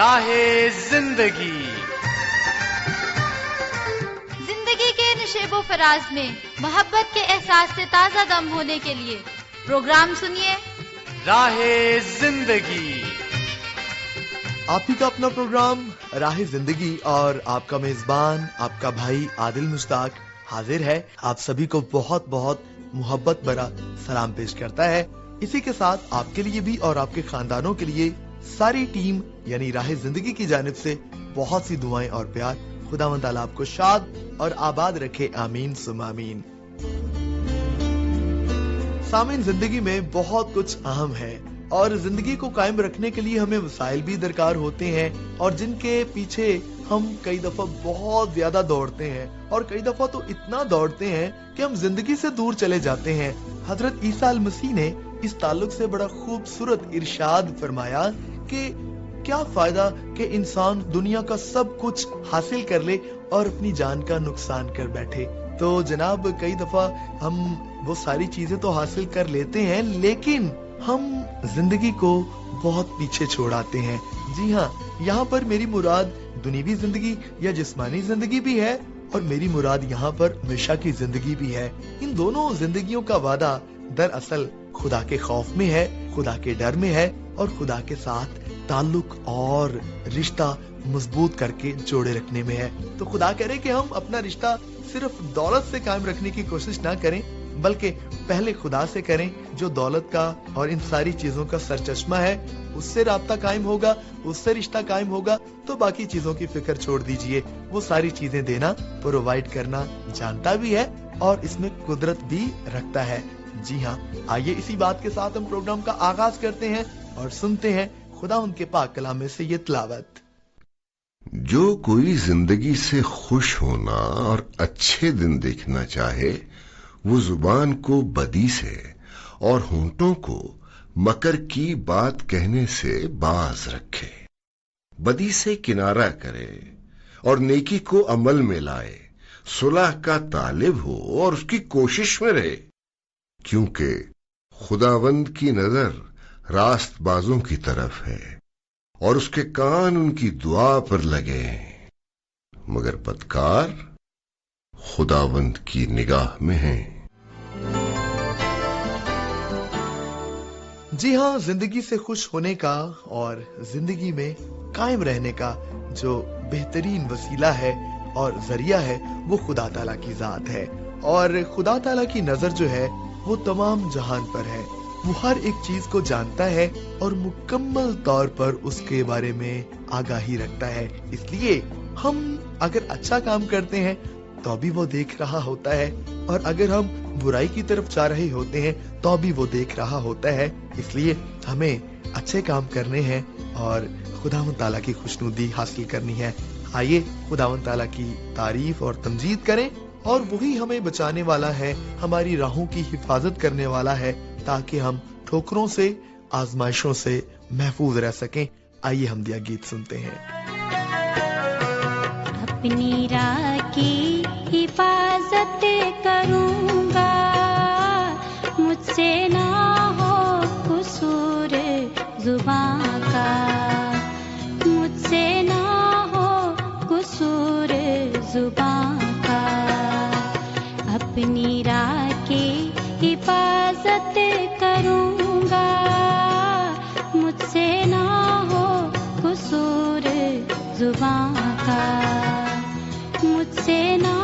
راہ زندگی کے نشیب و فراز میں محبت کے احساس سے تازہ دم ہونے کے لیے پروگرام سنیے راہ زندگی. آپ ہی کا اپنا پروگرام راہ زندگی اور آپ کا میزبان آپ کا بھائی عادل مشتاق حاضر ہے. آپ سبھی کو بہت بہت محبت بھرا سلام پیش کرتا ہے. اسی کے ساتھ آپ کے لیے بھی اور آپ کے خاندانوں کے لیے ساری ٹیم یعنی راہ زندگی کی جانب سے بہت سی دعائیں اور پیار. خداوند تعالیٰ آپ کو شاد اور آباد رکھے. آمین ثم آمین. سامعین، زندگی میں بہت کچھ اہم ہے اور زندگی کو قائم رکھنے کے لیے ہمیں وسائل بھی درکار ہوتے ہیں اور جن کے پیچھے ہم کئی دفعہ بہت زیادہ دوڑتے ہیں اور کئی دفعہ تو اتنا دوڑتے ہیں کہ ہم زندگی سے دور چلے جاتے ہیں. حضرت عیسیٰ المسیح نے اس تعلق سے بڑا خوبصورت ارشاد فرمایا کہ کیا فائدہ کہ انسان دنیا کا سب کچھ حاصل کر لے اور اپنی جان کا نقصان کر بیٹھے. تو جناب کئی دفعہ ہم وہ ساری چیزیں تو حاصل کر لیتے ہیں لیکن ہم زندگی کو بہت پیچھے چھوڑ آتے ہیں. جی ہاں، یہاں پر میری مراد دنیوی زندگی یا جسمانی زندگی بھی ہے اور میری مراد یہاں پر ہمیشہ کی زندگی بھی ہے. ان دونوں زندگیوں کا وعدہ دراصل خدا کے خوف میں ہے، خدا کے ڈر میں ہے اور خدا کے ساتھ تعلق اور رشتہ مضبوط کر کے جوڑے رکھنے میں ہے. تو خدا کہہ رہے کہ ہم اپنا رشتہ صرف دولت سے قائم رکھنے کی کوشش نہ کریں بلکہ پہلے خدا سے کریں جو دولت کا اور ان ساری چیزوں کا سرچشمہ ہے. اس سے رابطہ قائم ہوگا، اس سے رشتہ قائم ہوگا تو باقی چیزوں کی فکر چھوڑ دیجئے. وہ ساری چیزیں دینا، پرووائیڈ کرنا جانتا بھی ہے اور اس میں قدرت بھی رکھتا ہے. جی ہاں، آئیے اسی بات کے ساتھ ہم پروگرام کا آغاز کرتے ہیں اور سنتے ہیں خدا ان کے پاک کلام میں سے یہ تلاوت. جو کوئی زندگی سے خوش ہونا اور اچھے دن دیکھنا چاہے وہ زبان کو بدی سے اور ہونٹوں کو مکر کی بات کہنے سے باز رکھے. بدی سے کنارہ کرے اور نیکی کو عمل میں لائے. صلح کا طالب ہو اور اس کی کوشش میں رہے، کیونکہ خداوند کی نظر راست بازوں کی طرف ہے اور اس کے کان ان کی دعا پر لگے ہیں، مگر بدکار خداوند کی نگاہ میں ہیں. جی ہاں، زندگی سے خوش ہونے کا اور زندگی میں قائم رہنے کا جو بہترین وسیلہ ہے اور ذریعہ ہے وہ خدا تعالیٰ کی ذات ہے. اور خدا تعالیٰ کی نظر جو ہے وہ تمام جہان پر ہے. وہ ہر ایک چیز کو جانتا ہے اور مکمل طور پر اس کے بارے میں آگاہی رکھتا ہے. اس لیے ہم اگر اچھا کام کرتے ہیں تو بھی وہ دیکھ رہا ہوتا ہے اور اگر ہم برائی کی طرف جا رہے ہوتے ہیں تو بھی وہ دیکھ رہا ہوتا ہے. اس لیے ہمیں اچھے کام کرنے ہیں اور خداوند تعالیٰ کی خوشنودی حاصل کرنی ہے. آئیے خداوند تعالیٰ کی تعریف اور تمجید کریں. اور وہی ہمیں بچانے والا ہے، ہماری راہوں کی حفاظت کرنے والا ہے تاکہ ہم ٹھوکروں سے، آزمائشوں سے محفوظ رہ سکیں. آئیے ہم دیا گیت سنتے ہیں. اپنی راہ کی حفاظت کروں گا، مجھ سے نہ ہو قصور زبان کا، مجھ سے نہ ہو قصور زبان کا. اپنی راہ کی حفاظت کروں گا، مجھ سے نہ ہو قصور زبان کا، مجھ سے نہ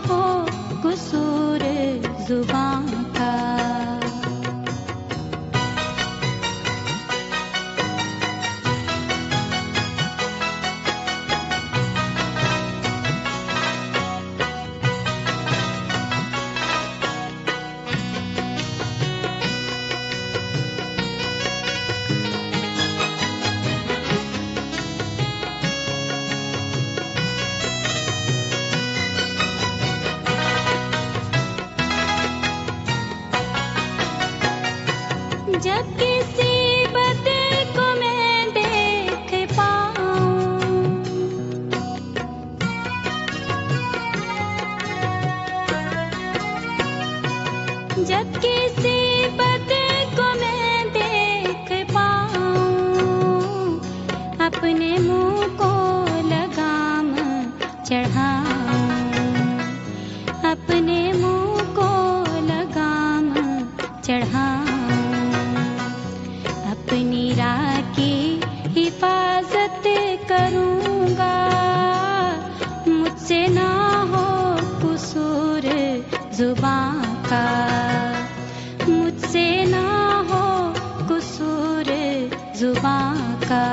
ہو قصور زبان کا. جب کسی بدل کو میں دیکھ پاؤں، جب کسی بدل کو میں دیکھ پاؤں، اپنے منہ اپنی راہ کی حفاظت کروں گا، مجھ سے نہ ہو قصور زبان کا، مجھ سے نہ ہو قصور زبان کا۔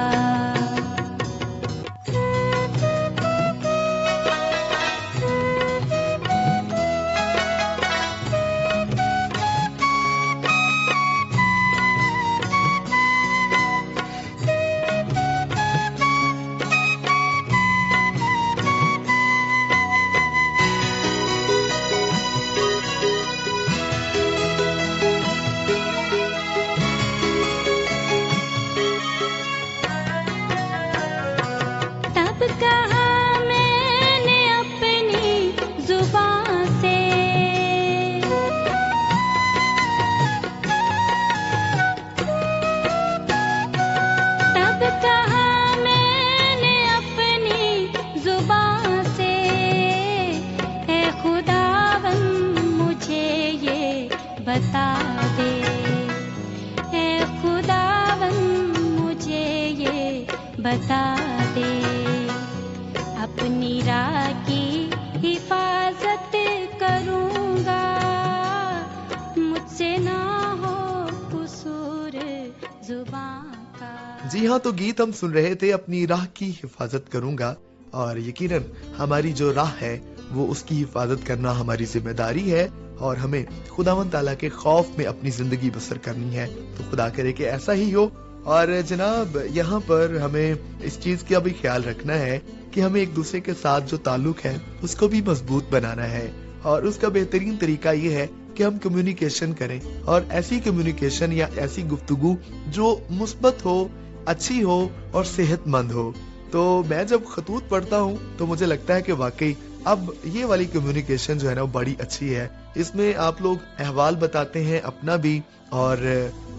بتا دے اے خداوند مجھے یہ بتا دے، اپنی راہ کی حفاظت کروں گا، مجھ سے نہ ہو قصور زبان کا۔ جی ہاں، تو گیت ہم سن رہے تھے اپنی راہ کی حفاظت کروں گا، اور یقیناً ہماری جو راہ ہے وہ اس کی حفاظت کرنا ہماری ذمہ داری ہے، اور ہمیں خداوند تعالیٰ کے خوف میں اپنی زندگی بسر کرنی ہے۔ تو خدا کرے کہ ایسا ہی ہو۔ اور جناب یہاں پر ہمیں اس چیز کا بھی خیال رکھنا ہے کہ ہمیں ایک دوسرے کے ساتھ جو تعلق ہے اس کو بھی مضبوط بنانا ہے، اور اس کا بہترین طریقہ یہ ہے کہ ہم کمیونیکیشن کریں، اور ایسی کمیونیکیشن یا ایسی گفتگو جو مثبت ہو، اچھی ہو اور صحت مند ہو۔ تو میں جب خطوط پڑھتا ہوں تو مجھے لگتا ہے کہ واقعی اب یہ والی کمیونیکیشن جو ہے نا وہ بڑی اچھی ہے۔ اس میں آپ لوگ احوال بتاتے ہیں اپنا بھی، اور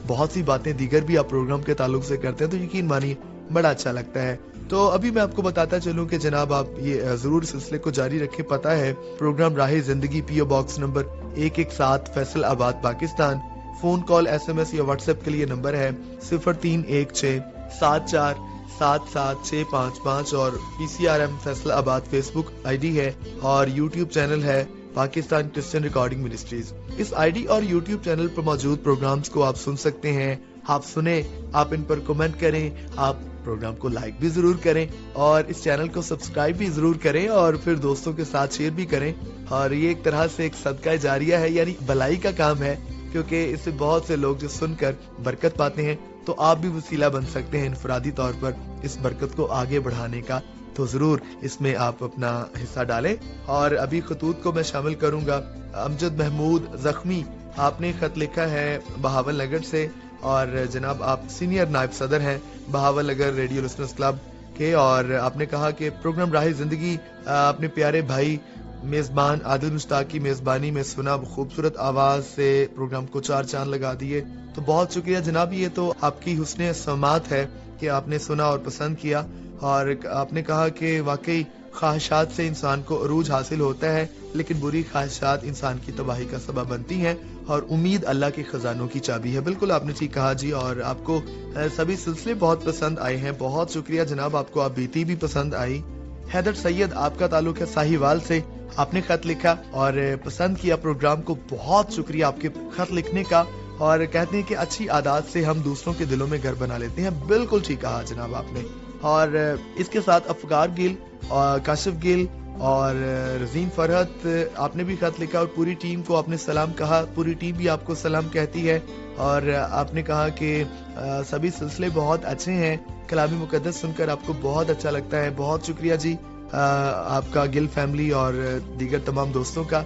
بہت سی باتیں دیگر بھی آپ پروگرام کے تعلق سے کرتے ہیں، تو یقین مانیے بڑا اچھا لگتا ہے۔ تو ابھی میں آپ کو بتاتا چلوں کہ جناب آپ یہ ضرور سلسلے کو جاری رکھیں۔ پتہ ہے پروگرام راہ زندگی، P O box number 117 Faisalabad Pakistan. Phone call, S M S یا واٹس ایپ کے لیے نمبر ہے 0316747655، اور P C R M Faisalabad face book I D ہے، اور یوٹیوب چینل ہے پاکستان کرسچن ریکارڈنگ منسٹریز۔ اس آئی ڈی اور یوٹیوب چینل پر موجود پروگرامز کو آپ سن سکتے ہیں، آپ سنیں، آپ ان پر کمنٹ کریں، آپ پروگرام کو لائک بھی ضرور کریں، اور اس چینل کو سبسکرائب بھی ضرور کریں، اور پھر دوستوں کے ساتھ شیئر بھی کریں۔ اور یہ ایک طرح سے ایک صدقہ جاریہ ہے، یعنی بھلائی کا کام ہے، کیونکہ اس سے بہت سے لوگ جو سن کر برکت پاتے ہیں، تو آپ بھی وسیلہ بن سکتے ہیں انفرادی طور پر اس برکت کو آگے بڑھانے کا۔ تو ضرور اس میں آپ اپنا حصہ ڈالیں۔ اور ابھی خطوط کو میں شامل کروں گا۔ امجد محمود زخمی، آپ نے خط لکھا ہے بہاول نگر سے، اور جناب آپ سینئر نائب صدر ہیں Bahawal Nagar radio listeners club کے، اور آپ نے کہا کہ پروگرام راہ زندگی اپنے پیارے بھائی میزبان عادل مشتاق کی میزبانی میں سنا، خوبصورت آواز سے پروگرام کو 4 چاند لگا دیے۔ تو بہت شکریہ جناب، یہ تو آپ کی حسن سماعت ہے کہ آپ نے سنا اور پسند کیا، اور آپ نے کہا کہ واقعی خواہشات سے انسان کو عروج حاصل ہوتا ہے، لیکن بری خواہشات انسان کی تباہی کا سبب بنتی ہیں، اور امید اللہ کے خزانوں کی چابی ہے۔ بالکل آپ نے ٹھیک کہا جی، اور آپ کو سبھی سلسلے بہت پسند آئے ہیں، بہت شکریہ جناب، آپ کو آپ بیتی بھی پسند آئی۔ حیدر سید، آپ کا تعلق ہے ساہیوال سے، آپ نے خط لکھا اور پسند کیا پروگرام کو، بہت شکریہ آپ کے خط لکھنے کا، اور کہتے ہیں کہ اچھی عادات سے ہم دوسروں کے دلوں میں گھر بنا لیتے ہیں۔ بالکل ٹھیک کہا جناب آپ نے۔ اور اس کے ساتھ افکار گل اور کاشف گل اور رزین فرحت، آپ نے بھی خط لکھا، اور پوری ٹیم کو آپ نے سلام کہا، پوری ٹیم بھی آپ کو سلام کہتی ہے، اور آپ نے کہا کہ سبھی سلسلے بہت اچھے ہیں، کلام مقدس سن کر آپ کو بہت اچھا لگتا ہے۔ بہت شکریہ جی آپ کا، گل فیملی اور دیگر تمام دوستوں کا۔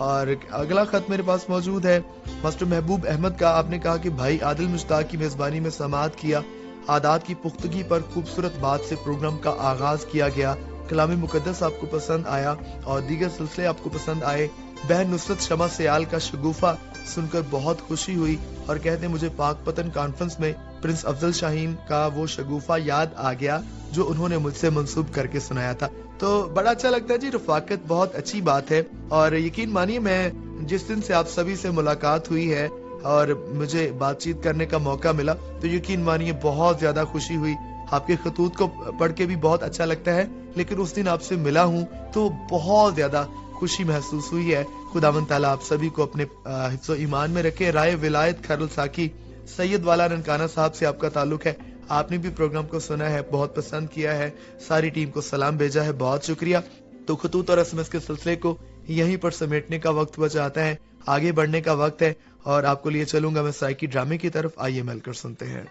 اور اگلا خط میرے پاس موجود ہے ماسٹر محبوب احمد کا، آپ نے کہا کہ بھائی عادل مشتاق کی میزبانی میں سماعت کیا، عادات کی پختگی پر خوبصورت بات سے پروگرام کا آغاز کیا گیا، کلام مقدس آپ کو پسند آیا اور دیگر سلسلے آپ کو پسند آئے۔ بہن نصرت شمع سیال کا شگوفہ سن کر بہت خوشی ہوئی، اور کہتے ہیں مجھے پاک پتن کانفرنس میں پرنس افضل شاہین کا وہ شگوفہ یاد آ گیا جو انہوں نے مجھ سے منسوب کر کے سنایا تھا۔ تو بڑا اچھا لگتا ہے جی، رفاقت بہت اچھی بات ہے، اور یقین مانیے میں جس دن سے آپ سبھی سے ملاقات ہوئی ہے اور مجھے بات چیت کرنے کا موقع ملا تو یقین مانیے بہت زیادہ خوشی ہوئی. آپ کے خطوط کو پڑھ کے بھی بہت اچھا لگتا ہے, لیکن اس دن آپ سے ملا ہوں تو بہت زیادہ خوشی محسوس ہوئی ہے. خداوند تعالیٰ آپ سبھی کو اپنے حفظ و ایمان میں رکھے. رائے ولایت خیرل ساکی سید والا ننکانہ صاحب سے آپ کا تعلق ہے. آپ نے بھی پروگرام کو سنا ہے, بہت پسند کیا ہے, ساری ٹیم کو سلام بھیجا ہے, بہت شکریہ. تو خطوط اور SMS کے سلسلے کو یہیں پر سمیٹنے کا وقت بچ آتا ہے, آگے بڑھنے کا وقت ہے, اور آپ کو لیے چلوں گا میں سائیکی ڈرامے کی طرف. آئیے مل کر سنتے ہیں.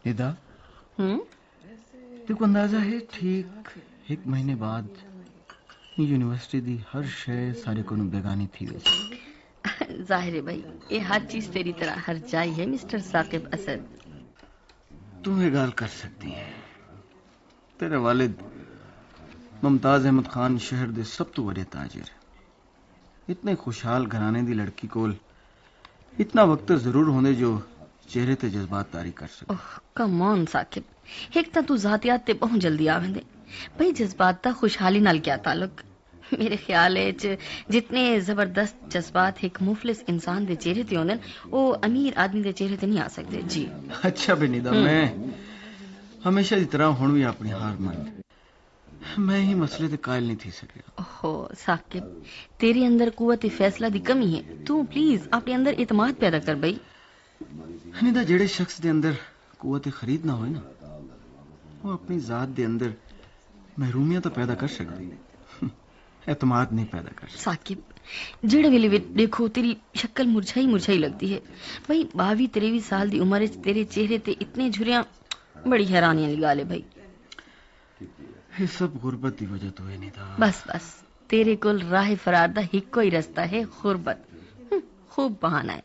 ندا دیکھو اندازہ ہے ٹھیک 1 مہینے بعد یونیورسٹی دی ہر شے سارے کو بیگانی تھی. ویسے ظاہر ہے بھائی یہ ہر چیز تیری طرح ہر جائی ہے مسٹر ثاقب اسد. تم یہ گال کر سکتی ہے. تیرے والد ممتاز احمد خان شہر دے سب تو بڑے تاجر, اتنے خوشحال گھرانے دی لڑکی کول اتنا وقت ضرور ہونے جو چہرے تے جذبات طاری کر سکے. کم آن ثاقب, ایک تو ذاتیات تے بہت جلدی آویں بھائی جذبات دا خوشحالی نال کیا تعلق. میرے خیال ہے جتنے زبردست جذبات ایک مفلس انسان دے چہرے تے ہوندے او امیر آدمی دے چہرے تے نہیں آ سکتے. جی اچھا بنیدا, میں ہمیشہ دی طرح ہن بھی اپنی ہار مان میں ہی مسئلے تے قائل نہیں تھی سکیا. اوہ ثاقب, تیرے اندر قوت فیصلہ دی کمی ہے. تو پلیز اپنے اندر اعتماد پیدا کر بھائی. ندا جڑے شخص دے اندر قوت خرید نہ ہوئے نا, وہ اپنی ذات دے اندر محرومیاں تو پیدا کر سکتی, اعتماد نہیں پیدا کر سکتی. ثاقب جڑے ویلے بھی دیکھو تیری شکل مرجھائی لگتی ہے بھائی. 22-23 سال دی عمر وچ تیرے چہرے تے اتنے جھریاں, بڑی حیرانی والی گل ہے بھائی. یہ سب غربت دی وجہ تو ہے ندا. بس تیرے کول راہ فرار دا ہکو ہی رستہ ہے, غربت. خوب بہانہ ہے.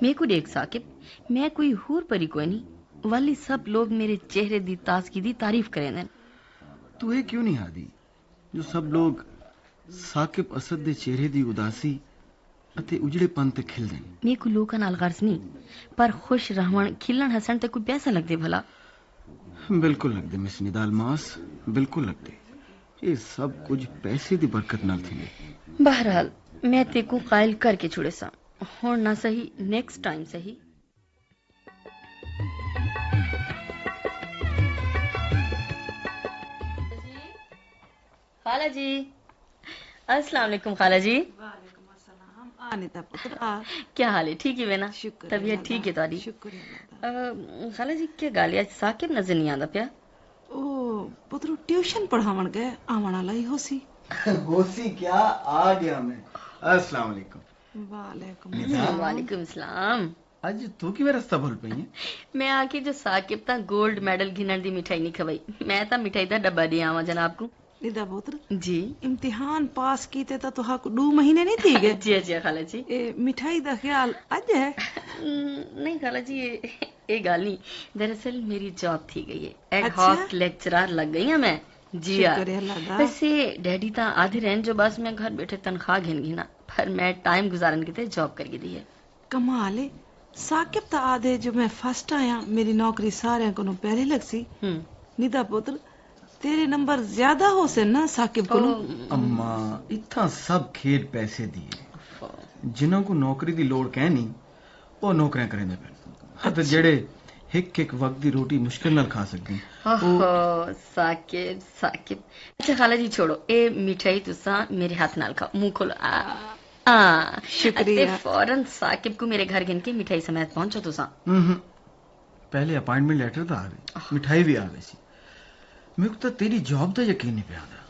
میں کو دیکھ ثاقب, میں کوئی ہور پری کوئی نہیں, والی سب لوگ میرے چہرے دی تازگی دی تعریف کریں دیں. تو یہ کیوں نہیں ہادی جو سب لوگ ثاقب اسد دے چہرے دی اداسی اتے اجڑے پن تے کھل دیں. میں کو لوکاں نال غرض نہیں, پر خوش رہون کھلن ہسن تے کوئی پیسہ لگ دے بھلا. بالکل لگ دے مس ندا الماس, بالکل لگ دے. یہ سب کچھ پیسے دی برکت نال تھی. بہرحال میں تے کو قائل کر کے چھوڑے سا, ہون نہ صحیح نیکسٹ ٹائم صحیح. خالہ جی السلام علیکم. خالہ جی وعلیکم السلام. آنیتا پتر آ, کیا حال ہے؟ ٹھیک ہے نا؟ شکر طبیعت ٹھیک ہے تاری؟ شکر خالہ جی کیا گالیا ثاقب نظر نہیں آندا پیا؟ او پتر ٹیوشن پڑھاون گئے, آون والا ہی ہوسی کیا آ گیا میں. السلام علیکم. وعلیکم السلام. اج تو کی رستہ بھول پئی ہے؟ میں آ کے جو ثاقب تا گولڈ میڈل گھنن دی مٹھائی نہیں کھوائی, میں تا مٹھائی دا ڈبا دے آواں جناب کو. ندا پتر جی امتحان پاس کیتے تا تو 2 مہینے نہیں تھی گئے. جی جی خالہ جی. مٹھائی دا خیال اج ہے؟ نہیں خالہ جی یہ گل نہیں, دراصل میری جاب تھی گئی ہے, ایڈ ہاک لیکچرار لگ گئی ہوں میں. جی ویسے ڈیڈی تا آدھے رہن جو بس میں گھر بیٹھے تنخواہ گھن گی نا, پر میں ٹائم گزارن کے تے جاب کر کے دی ہے. کمال ہے. ثاقب تا آدھے جو میں فرسٹ آیا, میری نوکری سارے کو پہلے لگ سی. ندا پتر تیرے نمبر زیادہ ہو سے نا ثاقب کو. اما اتنا سب کھیل پیسے دیے, جنہوں کو نوکری دی لوڑ کہنی وہ نوکریاں کریں دے پھر, جڑے ایک وقت دی روٹی مشکل نال کھا سکتی. ثاقب اچھا خالہ جی چھوڑو, اے مٹھائی تساں میرے ہاتھ نال کھاؤ, منہ کھولو. شکریہ. فوراً ثاقب کو میرے گھر گن کے مٹھائی سمیت پہنچو تساں. پہلے اپائنٹمنٹ لیٹر تو آ گئی, مٹھائی بھی آ گئی سی. میرے کو تو تیری جاب دا یقین نہیں پیا تھا.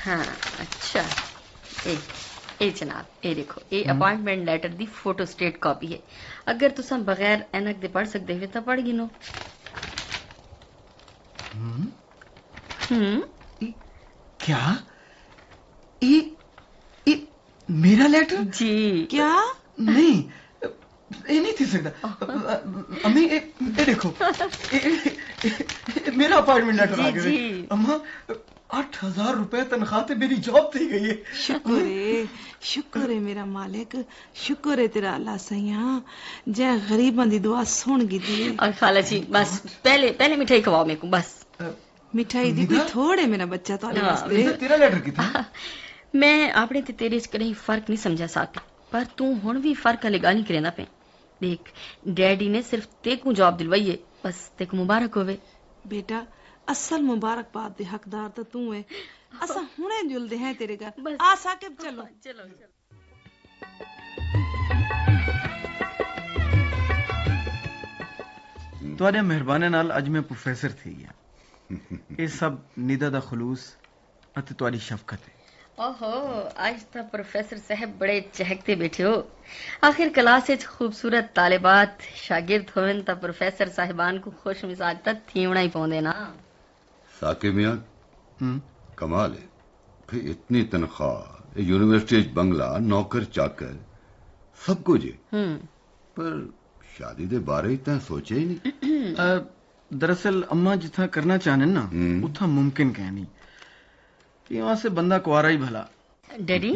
ہاں اچھا, اے جناب اے دیکھو, اے اپائنٹمنٹ لیٹر دی فوٹو سٹیٹ کاپی ہے. اگر تساں بغیر اینک دے پڑھ سکتے ہوئے تو پڑھ گنو. کیا میرا لیٹر؟ جی. کیا نہیں یہ نہیں تھی سکتا. امی دیکھو میرا اپائنٹمنٹ لیٹر آ گیا. اما 8,000 روپے تنخواہ تے میری جاب تھی گئی ہے. شکر ہے میرا مالک, شکر ہے تیرا اللہ سیاں جے غریباں دی دعا سن گئی دی. اور خالہ جی بس پہلے مٹھائی کھواؤ میرے کو بس. مٹھائی دی کوئی تھوڑے میرا بچہ تو واسطے. تیرا لیٹر کتنا؟ میں اپنے تے تیرے چ کہیں فرق نہیں سمجھا سکتی, پر تو ہن بھی فرق والی گل نہیں کرنا پے. دیکھ ڈیڈی نے صرف تے کو جاب دلوائی ہے, بس تے کو مبارک ہوئے. بیٹا اصل مبارکباد دے حقدار تو تو ہے. اسا ہنے جلدے ہیں تیرے گھر. آ ثاقب چلو چلو. تواڈے مہربانی نال اج میں پروفیسر تھی گیا. یہ سب نیدا دا خلوص اتے تواڈی شفقت ہے. اوہو آج تا پروفیسر صاحب بڑے چہکتے بیٹھے ہو. آخر کلاس وچ خوبصورت طالبات شاگرد ہوون تا پروفیسر صاحبان کو خوش مزاج تک تھیونا ہی پوندے نا. ثاقب میاں کمال ہے. پھر اتنی تنخواہ, یونیورسٹی بنگلہ, نوکر چاکر سب کچھ ہے, پر شادی دے بارے اتنا سوچے ہی نہیں. دراصل اما جتنا کرنا چاہنے نا اتنا ممکن کہ نہیں. وہاں سے بندہ کوارا ہی بھلا. ڈیڈی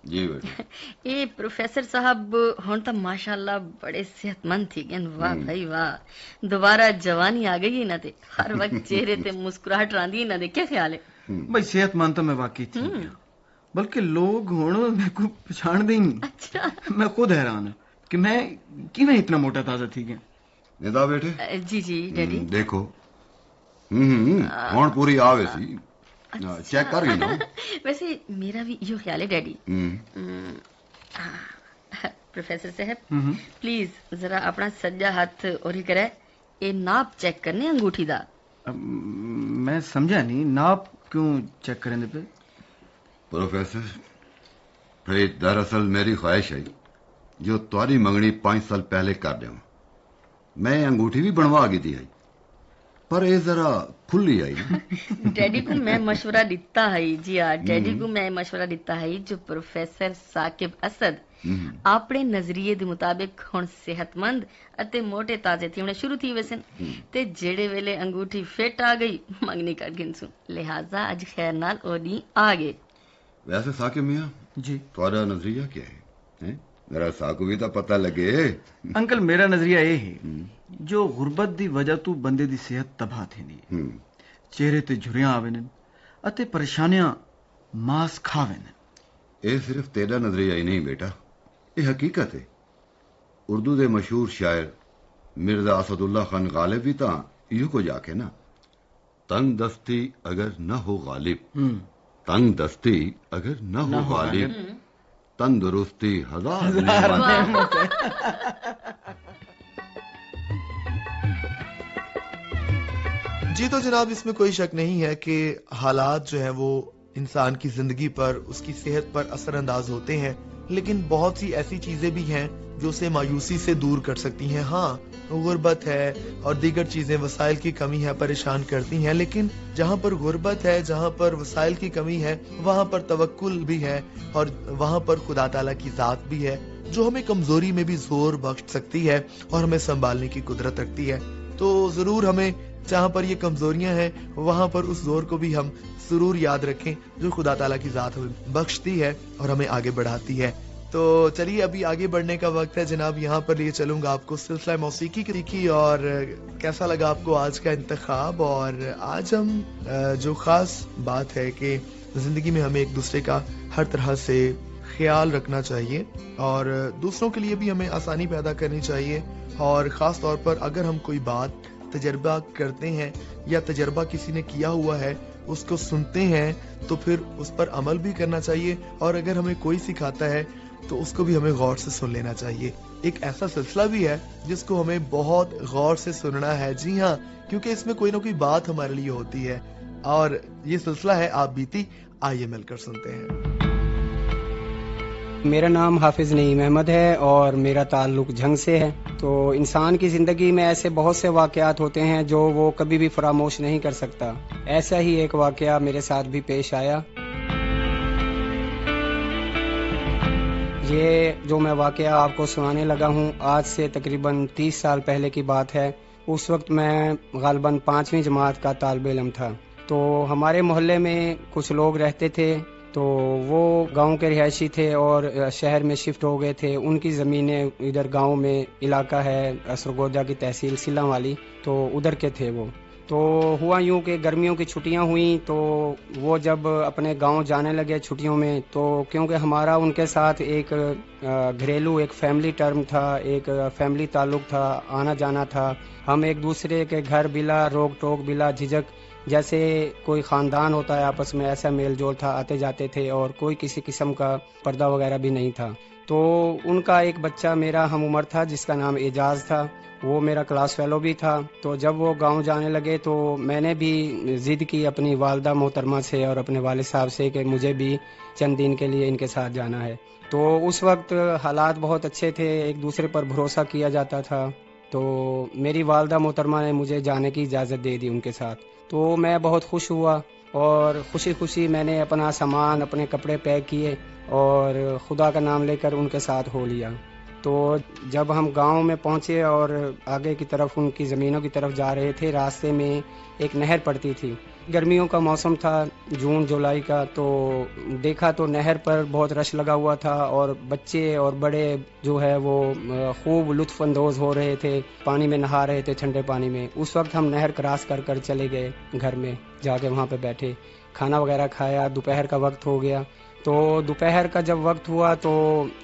جی بیٹا. یہ پروفیسر صاحب ہن تا ماشاءاللہ بڑے صحت مند تھی گئے. واہ بھائی واہ, دوبارہ جوانی آ گئی نا. تے ہر وقت چہرے تے مسکراہٹ راندی نا. دے کیا خیال ہے؟ بھائی صحت مند تو میں واقعی تھی, بلکہ لوگ ہن میرے کو پہچان دیں نہیں. اچھا میں خود حیران ہوں کہ میں کیویں اتنا موٹا تازہ تھی گیا. ندا بیٹے. جی جی ڈیڈی. دیکھو ہون پوری آوے سی, چیک کر گئی نا. ویسے میرا بھی یہ خیال ہے ڈیڈی. پروفیسر صاحب پلیز ذرا اپنا سجا ہاتھ اور ہی کرے, یہ ناپ چیک کرنے انگوٹھی دا. میں سمجھا نہیں, ناپ کیوں چیک کریں دے پہ؟ پروفیسر پھر دراصل میری خواہش ہے جو تاری منگنی 5 سال پہلے کر دوں. میں انگوٹھی بھی بنوا گئی تھی, پر یہ ذرا کھلی آئی. ڈیڈی کو میں مشورہ دیتا ہے. جی ہاں, ڈیڈی کو میں مشورہ دیتا ہے جو پروفیسر ثاقب اسد اپنے نظریے دے مطابق ہن صحت مند اتے موٹے تازے تھی ہونے شروع تھی ویسن, تے جڑے ویلے انگوٹھی فٹ آ گئی منگنی کر گنسوں. لہذا اج خیر نال اودی آ گئے. ویسے ثاقب میاں جی تمہارا نظریہ کیا ہے؟ میرا ساکو بھی تو پتہ لگے. انکل میرا نظریہ یہ ہے جو غربت دی وجہ تو بندے دی صحت تباہ تھی نہیں, چہرے تے جھریاں آویں اتے پریشانیاں ماس کھاویں. یہ صرف تیرا نظریہ ہی نہیں بیٹا, یہ حقیقت ہے. اردو دے مشہور شاعر مرزا اسد اللہ خان غالب بھی تا یہ کو جا کے نا, تنگ دستی اگر نہ ہو غالب, تنگ دستی اگر نہ ہو غالب, تندرستی ہزار نعمت. جی تو جناب اس میں کوئی شک نہیں ہے کہ حالات جو ہیں وہ انسان کی زندگی پر, اس کی صحت پر اثر انداز ہوتے ہیں, لیکن بہت سی ایسی چیزیں بھی ہیں جو اسے مایوسی سے دور کر سکتی ہیں. ہاں غربت ہے اور دیگر چیزیں, وسائل کی کمی ہے, پریشان کرتی ہیں, لیکن جہاں پر غربت ہے, جہاں پر وسائل کی کمی ہے, وہاں پر توکل بھی ہے اور وہاں پر خدا تعالیٰ کی ذات بھی ہے جو ہمیں کمزوری میں بھی زور بخش سکتی ہے اور ہمیں سنبھالنے کی قدرت رکھتی ہے. تو ضرور ہمیں جہاں پر یہ کمزوریاں ہیں وہاں پر اس زور کو بھی ہم ضرور یاد رکھیں جو خدا تعالیٰ کی ذات ہمیں بخشتی ہے اور ہمیں آگے بڑھاتی ہے. تو چلیے ابھی آگے بڑھنے کا وقت ہے جناب. یہاں پر لیے چلوں گا آپ کو سلسلہ موسیقی کی, اور کیسا لگا آپ کو آج کا انتخاب. اور آج ہم جو خاص بات ہے کہ زندگی میں ہمیں ایک دوسرے کا ہر طرح سے خیال رکھنا چاہیے اور دوسروں کے لیے بھی ہمیں آسانی پیدا کرنی چاہیے, اور خاص طور پر اگر ہم کوئی بات تجربہ کرتے ہیں یا تجربہ کسی نے کیا ہوا ہے اس کو سنتے ہیں تو پھر اس پر عمل بھی کرنا چاہیے, اور اگر ہمیں کوئی سکھاتا ہے تو اس کو بھی ہمیں غور سے سن لینا چاہیے. ایک ایسا سلسلہ بھی ہے جس کو ہمیں بہت غور سے سننا ہے. جی ہاں, کیونکہ اس میں کوئی نہ کوئی بات ہمارے لیے ہوتی ہے, اور یہ سلسلہ ہے آپ بیتی. آئیے مل کر سنتے ہیں. میرا نام حافظ نعیم احمد ہے اور میرا تعلق جھنگ سے ہے. تو انسان کی زندگی میں ایسے بہت سے واقعات ہوتے ہیں جو وہ کبھی بھی فراموش نہیں کر سکتا. ایسا ہی ایک واقعہ میرے ساتھ بھی پیش آیا. یہ جو میں واقعہ آپ کو سنانے لگا ہوں آج سے تقریباً 30 سال پہلے کی بات ہے. اس وقت میں غالباً 5ویں جماعت کا طالب علم تھا. تو ہمارے محلے میں کچھ لوگ رہتے تھے، تو وہ گاؤں کے رہائشی تھے اور شہر میں شفٹ ہو گئے تھے. ان کی زمینیں ادھر گاؤں میں علاقہ ہے سرگودا کی تحصیل سیلم والی، تو ادھر کے تھے وہ. تو ہوا یوں کہ گرمیوں کی چھٹیاں ہوئیں تو وہ جب اپنے گاؤں جانے لگے چھٹیوں میں، تو کیونکہ ہمارا ان کے ساتھ ایک گھریلو ایک فیملی ٹرم تھا، ایک فیملی تعلق تھا، آنا جانا تھا. ہم ایک دوسرے کے گھر بلا روک ٹوک بلا جھجک جیسے کوئی خاندان ہوتا ہے آپس میں، ایسا میل جول تھا، آتے جاتے تھے اور کوئی کسی قسم کا پردہ وغیرہ بھی نہیں تھا. تو ان کا ایک بچہ میرا ہم عمر تھا جس کا نام اعجاز تھا، وہ میرا کلاس فیلو بھی تھا. تو جب وہ گاؤں جانے لگے تو میں نے بھی ضد کی اپنی والدہ محترمہ سے اور اپنے والد صاحب سے کہ مجھے بھی چند دن کے لیے ان کے ساتھ جانا ہے. تو اس وقت حالات بہت اچھے تھے، ایک دوسرے پر بھروسہ کیا جاتا تھا. تو میری والدہ محترمہ نے مجھے جانے کی اجازت دے دی ان کے ساتھ. تو میں بہت خوش ہوا اور خوشی خوشی میں نے اپنا سامان اپنے کپڑے پیک کیے اور خدا کا نام لے کر ان کے ساتھ ہو لیا. تو جب ہم گاؤں میں پہنچے اور آگے کی طرف ان کی زمینوں کی طرف جا رہے تھے، راستے میں ایک نہر پڑتی تھی. گرمیوں کا موسم تھا، جون جولائی کا. تو دیکھا تو نہر پر بہت رش لگا ہوا تھا اور بچے اور بڑے جو ہے وہ خوب لطف اندوز ہو رہے تھے، پانی میں نہا رہے تھے ٹھنڈے پانی میں. اس وقت ہم نہر کراس کر کر چلے گئے گھر میں، جا کے وہاں پہ بیٹھے، کھانا وغیرہ کھایا. دوپہر کا وقت ہو گیا. تو دوپہر کا جب وقت ہوا تو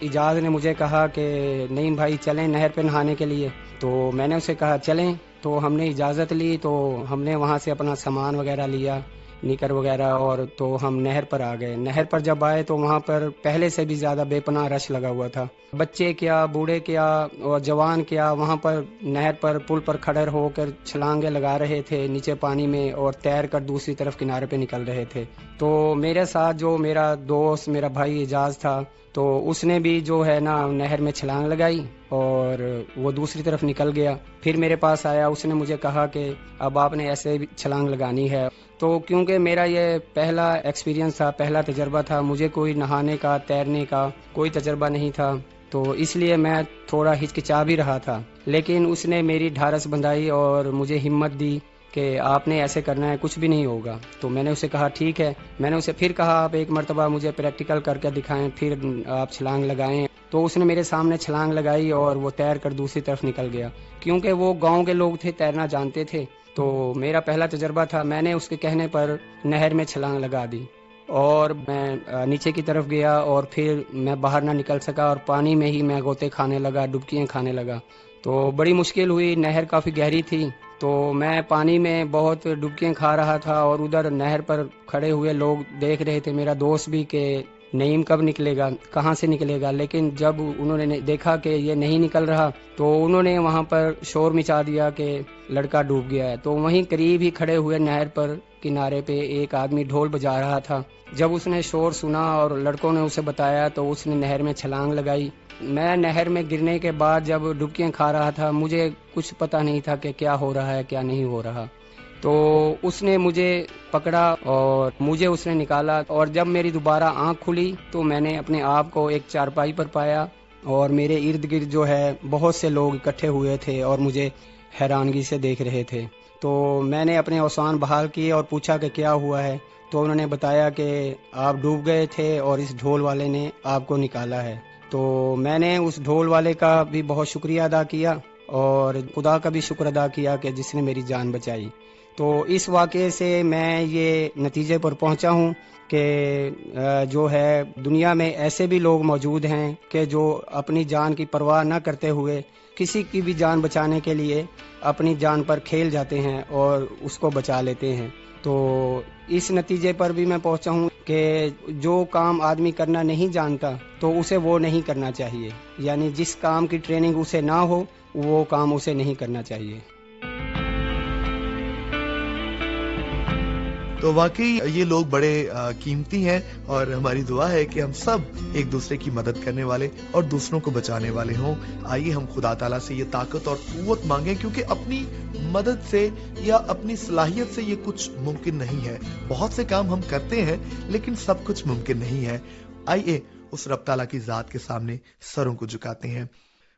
اعجاز نے مجھے کہا کہ نہیں بھائی چلیں نہر پہ نہانے کے لیے. تو میں نے اسے کہا چلیں. تو ہم نے اجازت لی، تو ہم نے وہاں سے اپنا سامان وغیرہ لیا، نیکر وغیرہ، اور تو ہم نہر پر آ گئے. نہر پر جب آئے تو وہاں پر پہلے سے بھی زیادہ بے پناہ رش لگا ہوا تھا. بچے کیا، بوڑھے کیا اور جوان کیا وہاں پر نہر پر پل پر کھڑے ہو کر چھلانگیں لگا رہے تھے نیچے پانی میں اور تیر کر دوسری طرف کنارے پہ نکل رہے تھے. تو میرے ساتھ جو میرا دوست میرا بھائی اعجاز تھا، تو اس نے بھی جو ہے نا نہر میں چھلانگ لگائی اور وہ دوسری طرف نکل گیا. پھر میرے پاس آیا، اس نے مجھے کہا کہ اب آپ نے ایسے چھلانگ لگانی ہے. تو کیونکہ میرا یہ پہلا ایکسپیرینس تھا، پہلا تجربہ تھا، مجھے کوئی نہانے کا تیرنے کا کوئی تجربہ نہیں تھا، تو اس لیے میں تھوڑا ہچکچا بھی رہا تھا. لیکن اس نے میری ڈھارس بندھائی اور مجھے ہمت دی کہ آپ نے ایسے کرنا ہے، کچھ بھی نہیں ہوگا. تو میں نے اسے کہا ٹھیک ہے. میں نے اسے پھر کہا آپ ایک مرتبہ مجھے پریکٹیکل کر کے دکھائیں، پھر آپ چھلانگ لگائیں. تو اس نے میرے سامنے چھلانگ لگائی اور وہ تیر کر دوسری طرف نکل گیا. کیونکہ وہ گاؤں کے لوگ تھے، تیرنا جانتے تھے، تو میرا پہلا تجربہ تھا. میں نے اس کے کہنے پر نہر میں چھلانگ لگا دی اور میں نیچے کی طرف گیا اور پھر میں باہر نہ نکل سکا اور پانی میں ہی میں غوطے کھانے لگا، ڈبکیاں کھانے لگا. تو بڑی مشکل ہوئی، نہر کافی گہری تھی. تو میں پانی میں بہت ڈبکیاں کھا رہا تھا اور ادھر نہر پر کھڑے ہوئے لوگ دیکھ رہے تھے، میرا دوست بھی، کہ نعیم کب نکلے گا، کہاں سے نکلے گا. لیکن جب انہوں نے دیکھا کہ یہ نہیں نکل رہا تو انہوں نے وہاں پر شور مچا دیا کہ لڑکا ڈوب گیا ہے. تو وہیں قریب ہی کھڑے ہوئے نہر پر کنارے پہ ایک آدمی ڈھول بجا رہا تھا. جب اس نے شور سنا اور لڑکوں نے اسے بتایا تو اس نے نہر میں چھلانگ لگائی. میں نہر میں گرنے کے بعد جب ڈبکیاں کھا رہا تھا مجھے کچھ پتہ نہیں تھا کہ کیا ہو رہا ہے کیا نہیں ہو رہا. تو اس نے مجھے پکڑا اور مجھے اس نے نکالا، اور جب میری دوبارہ آنکھ کھلی تو میں نے اپنے آپ کو ایک چارپائی پر پایا اور میرے ارد گرد جو ہے بہت سے لوگ اکٹھے ہوئے تھے اور مجھے حیرانگی سے دیکھ رہے تھے. تو میں نے اپنے اوسان بحال کیے اور پوچھا کہ کیا ہوا ہے. تو انہوں نے بتایا کہ آپ ڈوب گئے تھے اور اس ڈھول والے نے آپ کو نکالا ہے. تو میں نے اس ڈھول والے کا بھی بہت شکریہ ادا کیا اور خدا کا بھی شکر ادا کیا کہ جس نے میری جان بچائی. تو اس واقعے سے میں یہ نتیجے پر پہنچا ہوں کہ جو ہے دنیا میں ایسے بھی لوگ موجود ہیں کہ جو اپنی جان کی پرواہ نہ کرتے ہوئے کسی کی بھی جان بچانے کے لیے اپنی جان پر کھیل جاتے ہیں اور اس کو بچا لیتے ہیں. تو اس نتیجے پر بھی میں پہنچا ہوں کہ جو کام آدمی کرنا نہیں جانتا تو اسے وہ نہیں کرنا چاہیے، یعنی جس کام کی ٹریننگ اسے نہ ہو وہ کام اسے نہیں کرنا چاہیے. تو واقعی یہ لوگ بڑے قیمتی ہیں اور ہماری دعا ہے کہ ہم سب ایک دوسرے کی مدد کرنے والے اور دوسروں کو بچانے والے ہوں. آئیے ہم خدا تعالیٰ سے یہ طاقت اور قوت مانگیں، کیونکہ اپنی مدد سے یا اپنی صلاحیت سے یہ کچھ ممکن نہیں ہے. بہت سے کام ہم کرتے ہیں لیکن سب کچھ ممکن نہیں ہے. آئیے اس رب تعالیٰ کی ذات کے سامنے سروں کو جھکاتے ہیں.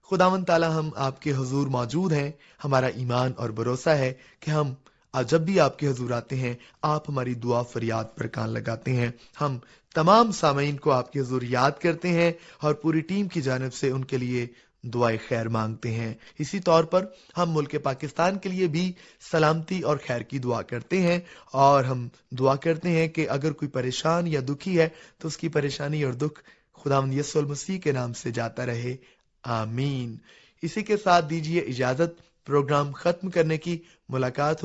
خداوند تعالیٰ، ہم آپ کے حضور موجود ہیں. ہمارا ایمان اور بھروسہ ہے کہ ہم آج جب بھی آپ کے حضور آتے ہیں آپ ہماری دعا فریاد پر کان لگاتے ہیں. ہم تمام سامعین کو آپ کے حضور یاد کرتے ہیں اور پوری ٹیم کی جانب سے ان کے لیے دعائے خیر مانگتے ہیں. اسی طور پر ہم ملک پاکستان کے لیے بھی سلامتی اور خیر کی دعا کرتے ہیں اور ہم دعا کرتے ہیں کہ اگر کوئی پریشان یا دکھی ہے تو اس کی پریشانی اور دکھ خداوند یسوع المسیح کے نام سے جاتا رہے. آمین. اسی کے ساتھ دیجیے اجازت. پروگرام ختم کرنے کی ملاقات ہو